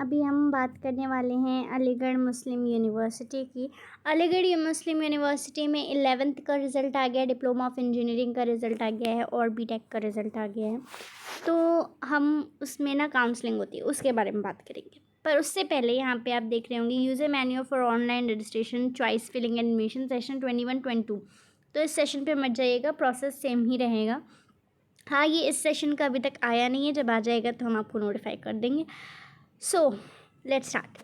अभी हम बात करने वाले हैं अलीगढ़ मुस्लिम यूनिवर्सिटी की। अलीगढ़ मुस्लिम यूनिवर्सिटी में 11th का रिज़ल्ट आ गया है, डिप्लोमा ऑफ इंजीनियरिंग का रिज़ल्ट आ गया है और बीटेक का रिज़ल्ट आ गया है। तो हम उसमें ना काउंसलिंग होती है, उसके बारे में बात करेंगे। पर उससे पहले यहाँ पे आप देख रहे होंगे user manual for online registration, choice filling and admission session 21-22। तो इस सेशन पे मत जाइएगा, प्रोसेस सेम ही रहेगा। हाँ, ये इस सेशन का अभी तक आया नहीं है, जब आ जाएगा तो हम आपको नोटिफाई कर देंगे। So let's start.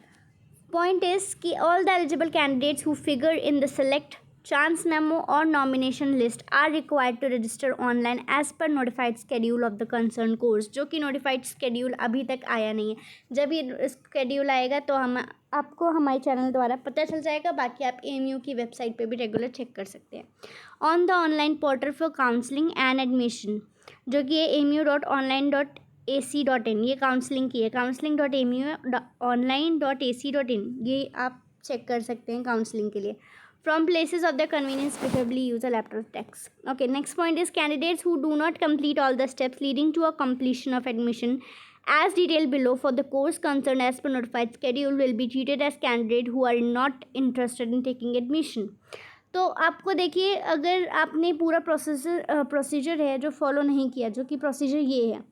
Point is कि all the eligible candidates who figure in the select chance memo और nomination list are required to register online as per notified schedule of the concern course, जो कि notified schedule अभी तक आया नहीं है। जब ये स्केड्यूल आएगा तो हम आपको हमारे चैनल द्वारा पता चल जाएगा। बाकी आप AMU की वेबसाइट पे भी रेगुलर चेक कर सकते हैं। On the online portal for counselling and admission, जो कि है amu.online.ac.in, ये काउंसलिंग की है, counseling.amu.online.ac.in, ये आप चेक कर सकते हैं काउंसलिंग के लिए। From places of their convenience, preferably use a laptop text. Okay, next point is candidates who do not complete all the steps leading to a completion of admission as detailed below for the course concerned as per notified schedule will be treated as candidate who are not interested in taking admission. तो आपको देखिए, अगर आपने पूरा procedure है जो follow नहीं किया, जो कि प्रोसीजर ये है,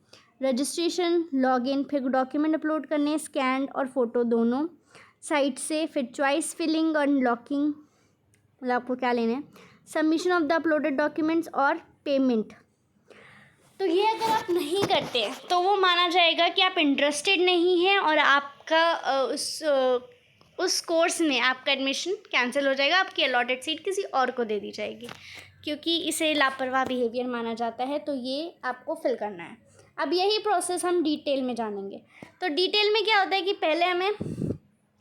रजिस्ट्रेशन, लॉगिन, फिर डॉक्यूमेंट अपलोड करने, स्कैन और फ़ोटो दोनों साइट से, फिर चॉइस फिलिंग और अनलॉकिंग, मतलब आपको क्या लेना है, submission of the uploaded documents और पेमेंट। तो ये अगर आप नहीं करते हैं तो वो माना जाएगा कि आप इंटरेस्टेड नहीं हैं और आपका उस कोर्स में आपका एडमिशन कैंसिल हो जाएगा, आपकी अलॉटेड सीट किसी और को दे दी जाएगी, क्योंकि इसे लापरवाह बिहेवियर माना जाता है। तो ये आपको फिल करना है। अब यही प्रोसेस हम डिटेल में जानेंगे। तो डिटेल में क्या होता है कि पहले हमें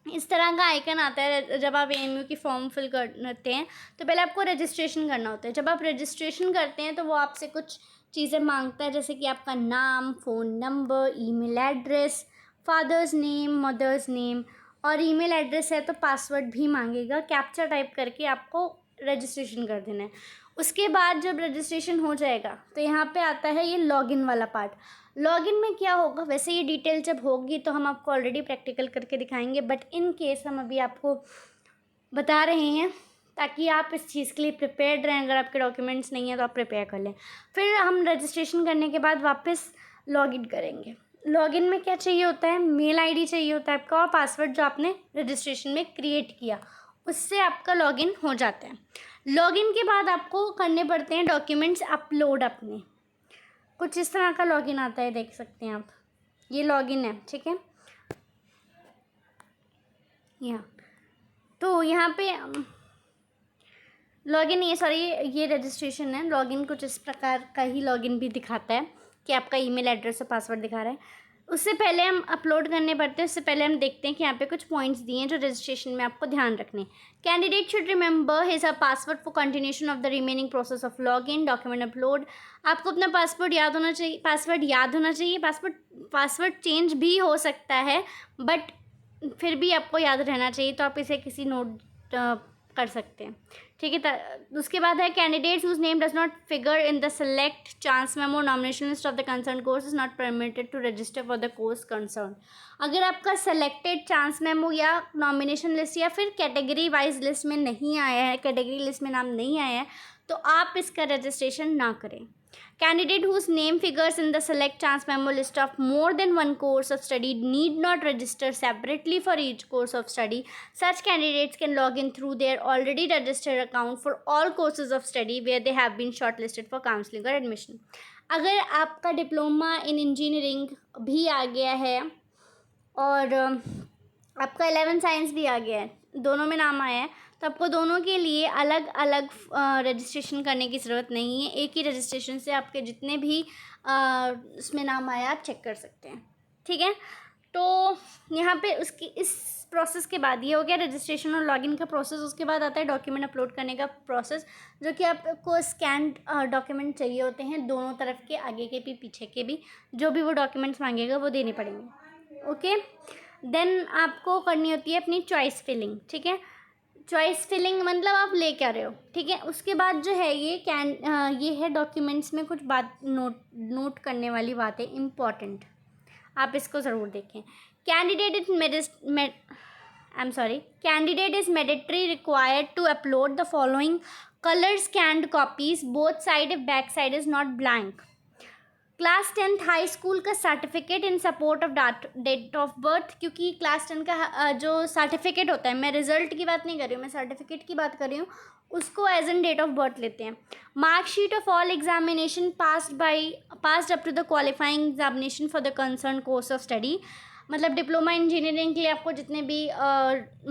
इस तरह का आइकन आता है, जब आप AMU की फॉर्म फिल करते हैं तो पहले आपको रजिस्ट्रेशन करना होता है। जब आप रजिस्ट्रेशन करते हैं तो वो आपसे कुछ चीज़ें मांगता है, जैसे कि आपका नाम, phone number, email address, father's name, mother's name, और ईमेल एड्रेस है तो पासवर्ड भी मांगेगा। कैप्चा टाइप करके आपको रजिस्ट्रेशन कर देना है। उसके बाद जब रजिस्ट्रेशन हो जाएगा तो यहाँ पे आता है ये लॉगिन वाला पार्ट। लॉगिन में क्या होगा, वैसे ये डिटेल जब होगी तो हम आपको ऑलरेडी प्रैक्टिकल करके दिखाएंगे, बट इन केस हम अभी आपको बता रहे हैं ताकि आप इस चीज़ के लिए प्रिपेयर्ड रहें। अगर आपके डॉक्यूमेंट्स नहीं है तो आप प्रिपेयर कर लें। फिर हम रजिस्ट्रेशन करने के बाद वापस लॉगिन करेंगे। लॉगिन में क्या चाहिए होता है, मेल ID चाहिए होता है आपका, और पासवर्ड जो आपने रजिस्ट्रेशन में क्रिएट किया उससे आपका लॉगिन हो जाता है। लॉगिन के बाद आपको करने पड़ते हैं डॉक्यूमेंट्स अपलोड अपने। कुछ इस तरह का लॉगिन आता है, देख सकते हैं आप, ये लॉगिन है, ठीक है। तो यहाँ पे लॉगिन, ये रजिस्ट्रेशन है। लॉगिन कुछ इस प्रकार का ही लॉगिन भी दिखाता है कि आपका ईमेल एड्रेस और पासवर्ड दिखा रहा है। उससे पहले हम अपलोड करने पड़ते हैं। उससे पहले हम देखते हैं कि यहाँ पे कुछ पॉइंट्स दिए हैं जो रजिस्ट्रेशन में आपको ध्यान रखने। Candidate should remember his password for continuation of the remaining process of log n, document upload. आपको अपना पासवर्ड याद होना चाहिए। पासवर्ड चेंज भी हो सकता है, बट फिर भी आपको याद रहना चाहिए, तो आप इसे किसी नोट कर सकते हैं, ठीक है। उसके बाद है candidates whose name does not figure in the select chance memo nomination list of the concern course is not permitted to register for the course concern. अगर आपका सेलेक्टेड चांस मेमो या नॉमिनेशन लिस्ट या फिर category wise list में नहीं आया है, category list में नाम नहीं आया है, तो आप इसका रजिस्ट्रेशन ना करें। Candidate whose name figures in the select chance memo list of more than one course of study need not register separately for each course of study. Such candidates can log in through their already registered account for all courses of study where they have been shortlisted for counseling or admission. अगर आपका diploma in engineering भी आ गया है और आपका 11 science भी आ गया है, दोनों में नाम आया है, तो आपको दोनों के लिए अलग अलग रजिस्ट्रेशन करने की ज़रूरत नहीं है। एक ही रजिस्ट्रेशन से आपके जितने भी उसमें नाम आया आप चेक कर सकते हैं, ठीक है। तो यहाँ पे उसकी इस प्रोसेस के बाद ये हो गया रजिस्ट्रेशन और लॉगिन का प्रोसेस। उसके बाद आता है डॉक्यूमेंट अपलोड करने का प्रोसेस, जो कि आपको स्कैन्ड डॉक्यूमेंट चाहिए होते हैं, दोनों तरफ के, आगे के भी पीछे के भी। जो भी वो डॉक्यूमेंट्स मांगेगा वो देने पड़ेंगे, ओके। देन आपको करनी होती है अपनी चॉइस फिलिंग, ठीक है। चॉइस फिलिंग मतलब आप ले क्या रहे हो, ठीक है। उसके बाद जो है ये है डॉक्यूमेंट्स में कुछ बात नोट करने वाली बात है इम्पॉर्टेंट, आप इसको ज़रूर देखें। Candidate is mandatory required to upload the following color scanned copies, both side if back side is not blank. Class 10th high school का certificate in support of date of birth, क्योंकि class 10 का जो certificate होता है, मैं result की बात नहीं कर रही हूँ, मैं सर्टिफिकेट की बात कर रही हूँ, उसको as an date of birth लेते हैं. Marksheet of all examination passed up to the qualifying examination for the concern course of study. मतलब डिप्लोमा इंजीनियरिंग के लिए आपको जितने भी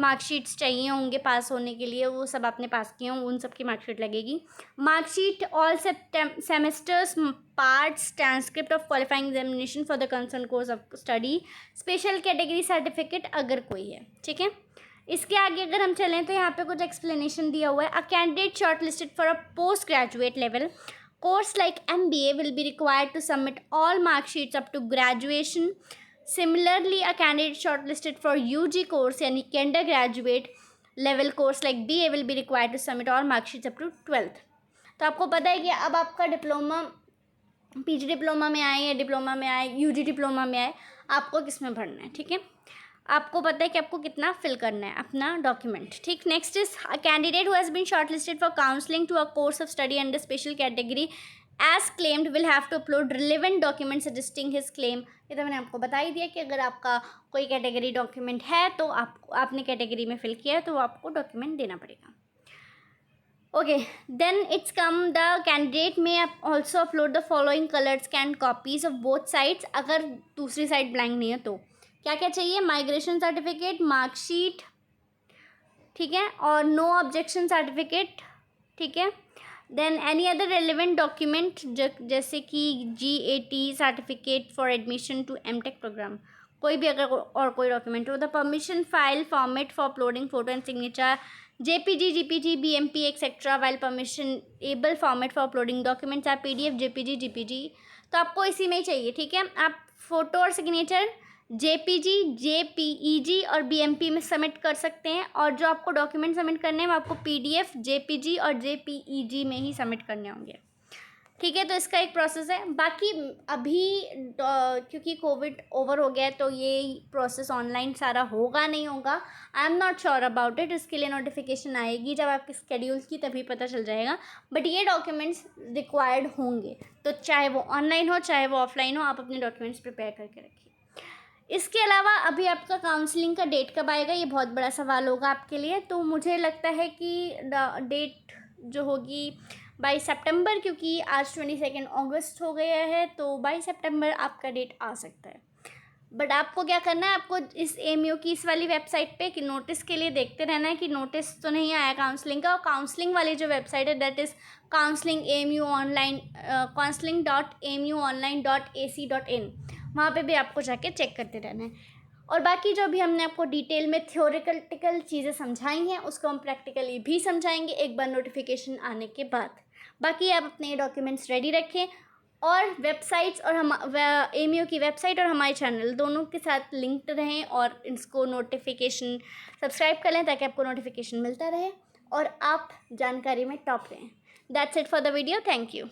मार्कशीट्स चाहिए होंगे पास होने के लिए, वो सब आपने पास किए हों, उन सब की मार्कशीट लगेगी. Marksheet all semesters parts transcript of qualifying examination for the concern course of study. Special category certificate अगर कोई है. ठीक है, इसके आगे अगर हम चलें तो यहाँ पे कुछ एक्सप्लेनेशन दिया हुआ है. A candidate shortlisted for a post graduate level course like MBA will be required to submit all marksheets up to graduation. Similarly, a candidate shortlisted for UG course यानी undergraduate level course like BA will be required to submit all mark sheets up to 12th. तो आपको पता है कि अब आपका diploma PG diploma में आए या डिप्लोमा में आए, UG डिप्लोमा में आए, आपको किस में भरना है. ठीक है, आपको पता है कि आपको कितना फिल करना है अपना डॉक्यूमेंट. ठीक, next is a candidate who has been shortlisted for counselling to a course of study under special category as claimed will have to upload relevant document suggesting his claim. ये तो मैंने आपको बता ही दिया कि अगर आपका कोई कैटेगरी डॉक्यूमेंट है तो आपने कैटेगरी में फिल किया है तो आपको डॉक्यूमेंट देना पड़ेगा. Okay, then it's come the candidate में also upload the following colour scan copies of both sides. अगर दूसरी साइड ब्लैंक नहीं है तो क्या क्या चाहिए? माइग्रेशन सर्टिफिकेट, मार्कशीट, ठीक है, और नो ऑब्जेक्शन सर्टिफिकेट. ठीक है, then any other relevant document जैसे कि GAT certificate for admission to MTech programme. कोई भी अगर और कोई डॉक्यूमेंट हो. The permission file format for uploading photo and signature JPG, GPG, BMP etcetera. While permissible format for uploading documents are PDF, JPG, GPG. तो आपको इसी में ही चाहिए. ठीक है, आप फोटो और सिग्नेचर JPG, JPEG और BMP में सबमिट कर सकते हैं, और जो आपको डॉक्यूमेंट सबमिट करने हैं वो आपको PDF, JPG और JPEG में ही सबमिट करने होंगे. ठीक है, तो इसका एक प्रोसेस है. बाकी अभी क्योंकि कोविड ओवर हो गया है तो ये प्रोसेस ऑनलाइन सारा होगा नहीं होगा, I am not sure about it. इसके लिए नोटिफिकेशन आएगी जब आपके स्केड्यूल की, तभी पता चल जाएगा. बट ये डॉक्यूमेंट्स रिक्वायर्ड होंगे, तो चाहे वो ऑनलाइन हो चाहे वो ऑफलाइन हो, आप अपने डॉक्यूमेंट्स प्रिपेयर करके रखिए. इसके अलावा अभी आपका काउंसलिंग का डेट कब आएगा, ये बहुत बड़ा सवाल होगा आपके लिए. तो मुझे लगता है कि डेट जो होगी बाई सितंबर, क्योंकि आज 22 अगस्त हो गया है, तो बाई सितंबर आपका डेट आ सकता है. बट आपको क्या करना है, आपको इस AMU की इस वाली वेबसाइट पे कि नोटिस के लिए देखते रहना है कि नोटिस तो नहीं आया काउंसलिंग का. और काउंसलिंग वाली जो वेबसाइट है दैट इज़ counseling.amuonline.ac.in. वहाँ पे भी आपको जाके चेक करते रहना है. और बाकी जो भी हमने आपको डिटेल में थ्योरिटिकल चीज़ें समझाई हैं उसको हम प्रैक्टिकली भी समझाएंगे एक बार नोटिफिकेशन आने के बाद. बाकी आप अपने डॉक्यूमेंट्स रेडी रखें, और वेबसाइट्स और हम AMU की वेबसाइट और हमारे चैनल दोनों के साथ लिंक्ड रहें, और इसको नोटिफिकेशन सब्सक्राइब कर लें ताकि आपको नोटिफिकेशन मिलता रहे और आप जानकारी में टॉप रहें. That's it for the video. Thank you.